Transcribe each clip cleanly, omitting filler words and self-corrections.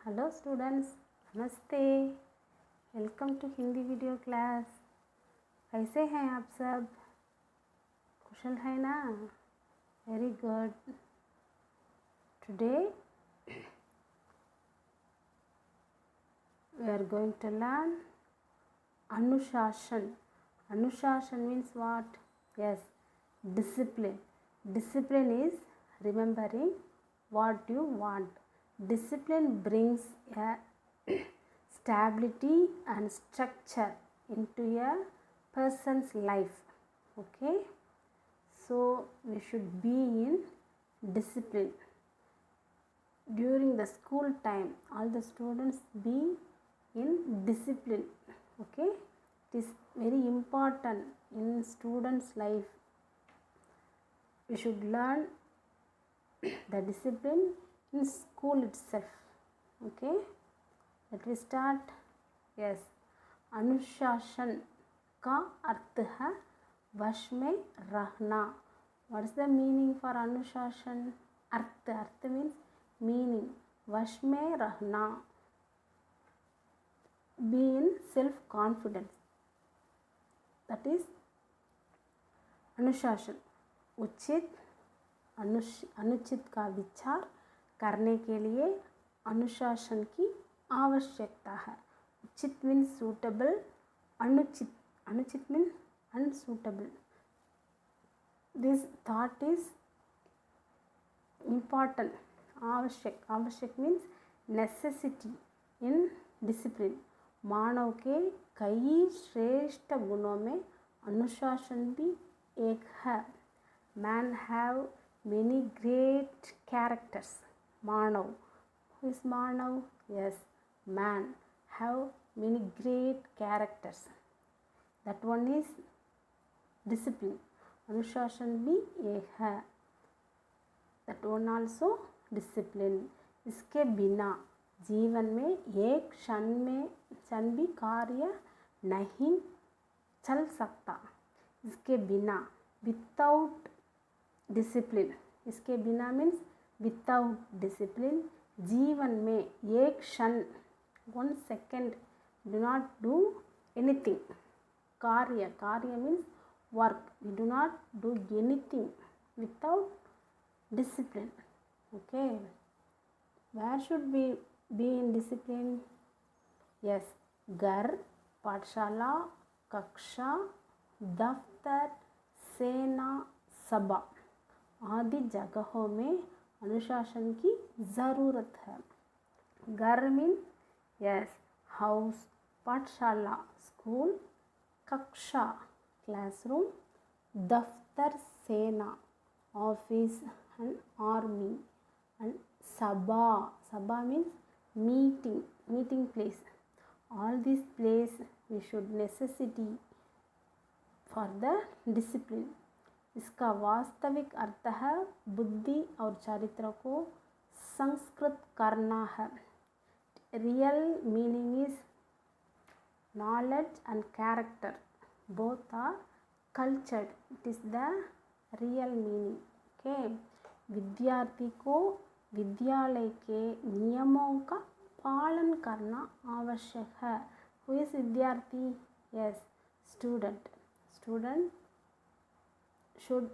Hello students, नमस्ते। Welcome to Hindi video class. कैसे हैं आप सब? कुशल है ना? Very good. Today we are going to learn अनुशासन. Anushasan means what? Yes, discipline. Discipline is remembering what you want. Discipline brings a stability and structure into a person's life. Okay, so we should be in discipline. During the school time, all the students be in discipline. Okay, it is very important in students' life. We should learn the discipline in school itself. Okay, let me start. Yes, अनुशासन का अर्थ है वश में रहना. What is the meaning for अनुशासन? अर्थ means meaning. वश में रहना. Be in self confidence. That is अनुशासन. उचित अनुचित का विचार करने के लिए अनुशासन की आवश्यकता है. उचित मीन्स सूटेबल, अनुचित means unsuitable. This thought is important. आवश्यक मीन्स नेसेसिटी इन डिसिप्लिन. मानव के कई श्रेष्ठ गुणों में अनुशासन भी एक है. Man have many great characters. Manav. Who is Manav? Yes, man have many great characters. That one is discipline. अनुशासन भी एक है. That one also discipline. इसके बिना जीवन में एक क्षण भी कार्य नहीं चल सकता. इसके बिना विदाउट डिसिप्लिन. इसके बिना मीन्स विदाउट डिसिप्लिन जीवन में एक क्षण 1 second do not do anything. कार्य means work. We do not do anything without discipline. Okay, where should we be in discipline? Yes, घर, पाठशाला, कक्षा, दफ्तर, सेना, सभा आदि जगहों में अनुशासन की ज़रूरत है. घर मीन यस हाउस, पाठशाला स्कूल, कक्षा क्लासरूम, दफ्तर सेना ऑफिस एंड आर्मी, एंड सभा means meeting place. all these place we should necessity for the discipline. इसका वास्तविक अर्थ है बुद्धि और चरित्र को संस्कृत करना है. Real meaning is knowledge and character both are cultured. It is the real meaning. Okay, विद्यार्थी को विद्यालय के नियमों का पालन करना आवश्यक है. हु इज विद्यार्थी? Yes, student. should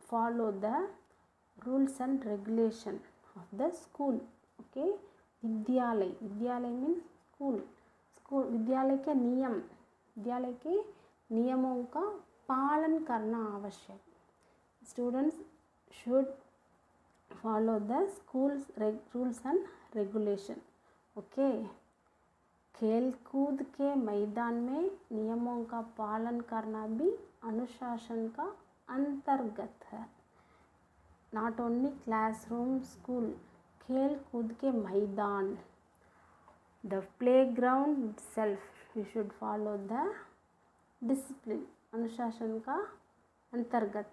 follow the rules and regulation of the school. Okay, विद्यालय means school विद्यालय के नियमों का पालन करना आवश्यक. Students should follow the school's rules and regulation. Okay, खेलकूद के मैदान में नियमों का पालन करना भी अनुशासन का अंतर्गत है. नॉट ओनली क्लासरूम स्कूल, खेल कूद के मैदान, the playground self we should follow the discipline. अनुशासन का अंतर्गत.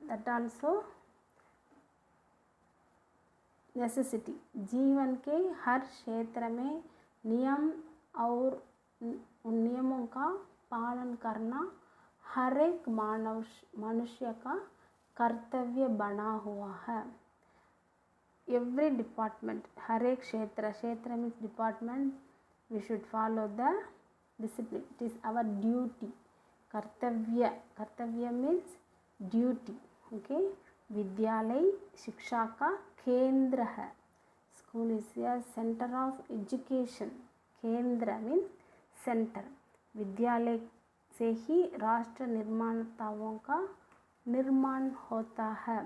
That also necessity. जीवन के हर क्षेत्र में नियम और उन नियमों का पालन करना हर एक मनुष्य का कर्तव्य बना हुआ है. every department, हर एक क्षेत्र, क्षेत्र means department, we should follow the discipline. It is our duty. कर्तव्य, कर्तव्य means duty. Okay. विद्यालय शिक्षा का केंद्र है. School is a center of education. केंद्र means center. विद्यालय से ही राष्ट्र निर्माताओं का निर्माण होता है.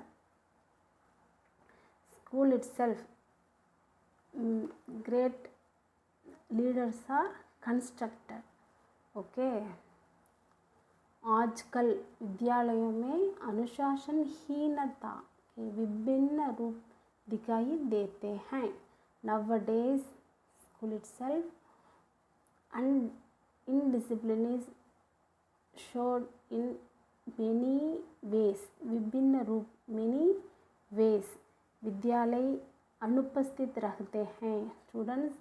School itself, great leaders are constructed. Okay. आजकल विद्यालयों में अनुशासनहीनता के विभिन्न रूप दिखाई देते हैं. Nowadays, school itself and indiscipline is showed in many ways. विभिन्न रूप, many ways. विद्यालय अनुपस्थित रहते हैं. Students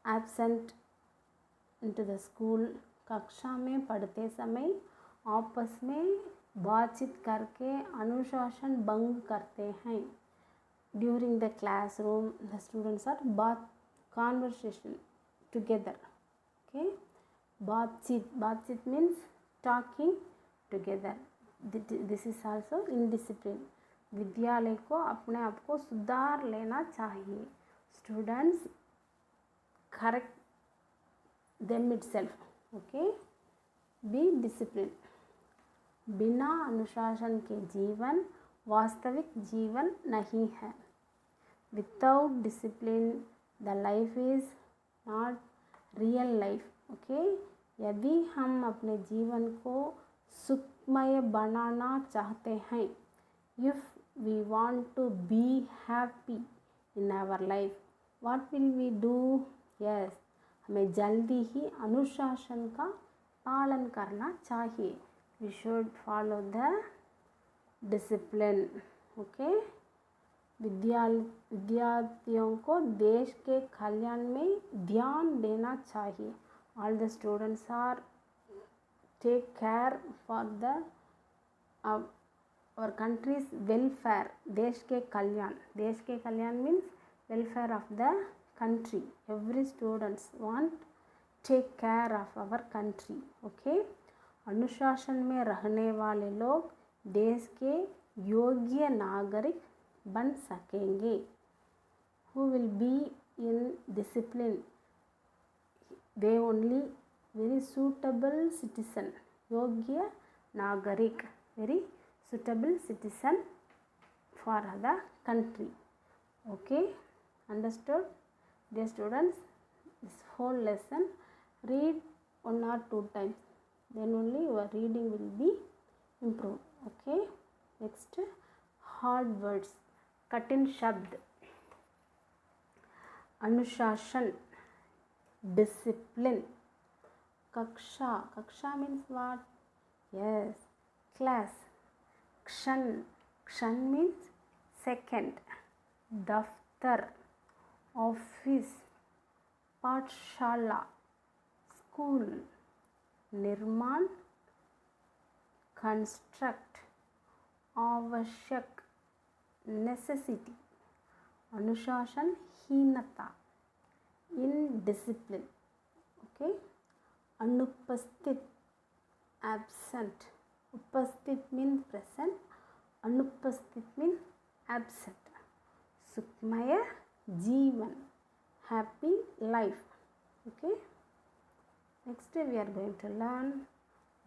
absent into the school. कक्षा में पढ़ते समय आपस में बातचीत करके अनुशासन भंग करते हैं. During the classroom, the students are conversation together. Okay, बातचीत means talking together. This is also indiscipline. विद्यालय को अपने आप को सुधार लेना चाहिए. Students correct them itself. Okay, be disciplined. बिना अनुशासन के जीवन वास्तविक जीवन नहीं है. Without discipline, the life is not real life. Okay, यदि हम अपने जीवन को सुखमय बनाना चाहते हैं, if we want to be happy in our life, what will we do? Yes, हमें जल्दी ही अनुशासन का पालन करना चाहिए. We should follow the discipline. Okay, विद्यार्थियों को देश के कल्याण में ध्यान देना चाहिए. All the students are take care for the our country's welfare. देश के कल्याण means welfare of the country. Every students want take care of our country. Okay, अनुशासन में रहने वाले लोग देश के योग्य नागरिक बन सकेंगे. Who will be in discipline? They only very suitable citizen. योग्य नागरिक, very suitable citizen for the country. Okay, understood? Dear students, this whole lesson read 1 or 2 times, then only your reading will be improved. Okay, next hard words. कठिन शब्द. अनुशासन, discipline. कक्षा means what? Yes, class. क्षण means second. दफ्तर, office. पाठशाला, school. निर्माण, construct. आवश्यक, necessity. अनुशासनहीनता, indiscipline. Okay, अनुपस्थित, absent. उपस्थित means present, अनुपस्थित means absent. सुखमय जीवन, happy life. Okay, next we are going to learn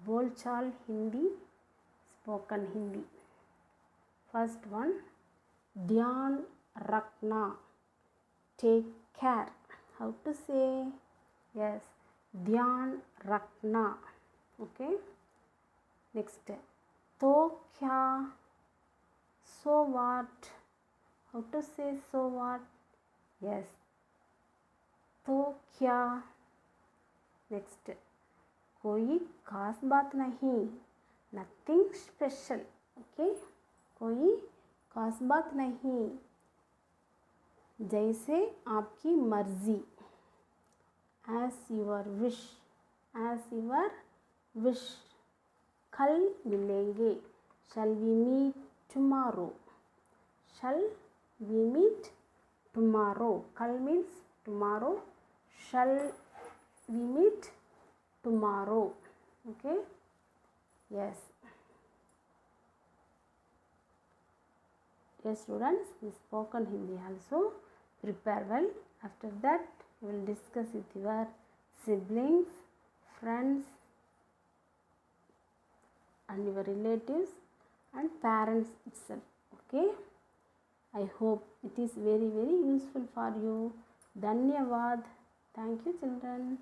बोलचाल Hindi, spoken Hindi. First one, ध्यान रखना, take care. How to say? Yes, ध्यान रखना. Okay, next, तो क्या, so what? How to say so what? Yes, तो क्या. नेक्स्ट, कोई खास बात नहीं, नथिंग स्पेशल. ओके, कोई खास बात नहीं, जैसे आपकी मर्जी. As your wish, as your wish. कल मिलेंगे, shall we meet tomorrow. Shall we meet tomorrow. Kal means tomorrow. Shall we meet tomorrow? Okay. Yes. Yes, students, we spoken Hindi also. Prepare well. After that, we will discuss with your siblings, friends, and your relatives and parents itself. Okay. I hope it is very, very useful for you. Dhanyavad. Thank you, children.